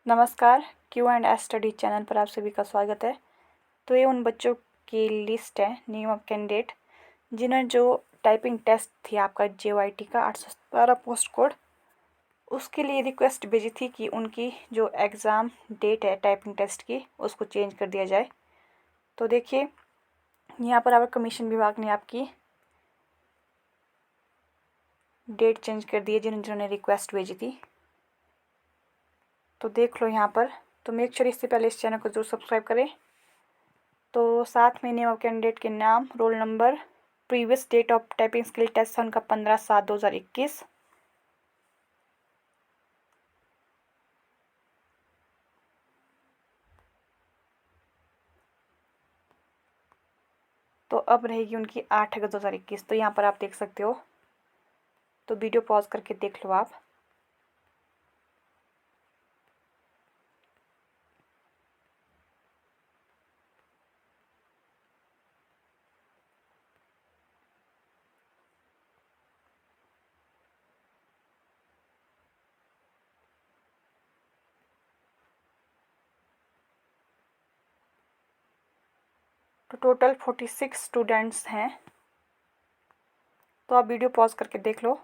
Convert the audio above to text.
नमस्कार, Q and S study channel पर आप सभी का स्वागत है। तो ये उन बच्चों की लिस्ट है, नेम ऑफ कैंडिडेट, जिन्होंने जो टाइपिंग टेस्ट थी आपका JYT का 817 पोस्ट कोड, उसके लिए रिक्वेस्ट भेजी थी कि उनकी जो एग्ज़ाम डेट है टाइपिंग टेस्ट की उसको चेंज कर दिया जाए। तो देखिए यहाँ पर आपका कमीशन विभाग ने आपकी डेट चेंज कर दी है जिन्होंने रिक्वेस्ट भेजी थी। तो देख लो यहाँ पर। तो मेक श्योर इससे पहले इस चैनल को जरूर सब्सक्राइब करें। तो साथ में नेम ऑफ कैंडिडेट के नाम, roll number, previous date of typing skill test उनका 15/7/2021। तो अब रहेगी उनकी 8 अगस्त 2021। तो यहाँ पर आप देख सकते हो। तो वीडियो पॉज करके देख लो आप। तो टोटल 46 स्टूडेंट्स हैं। तो आप वीडियो पॉज करके देख लो।